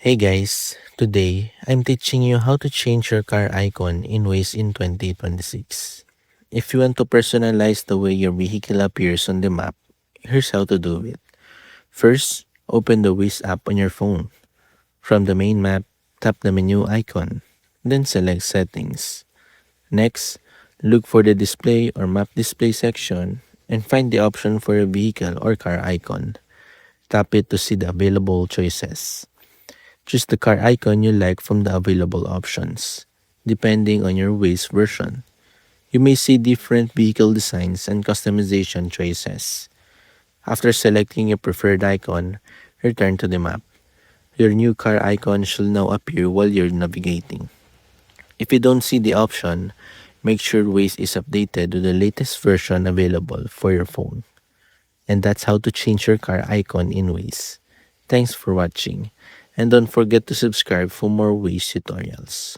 Hey guys, today I'm teaching you how to change your car icon in Waze in 2026. If you want to personalize the way your vehicle appears on the map, here's how to do it. First, open the Waze app on your phone. From the main map, tap the menu icon, then select Settings. Next, look for the Display or Map Display section and find the option for your vehicle or car icon. Tap it to see the available choices. Choose the car icon you like from the available options. Depending on your Waze version, you may see different vehicle designs and customization choices. After selecting your preferred icon, return to the map. Your new car icon should now appear while you're navigating. If you don't see the option, make sure Waze is updated to the latest version available for your phone. And that's how to change your car icon in Waze. Thanks for watching, and don't forget to subscribe for more Waze tutorials.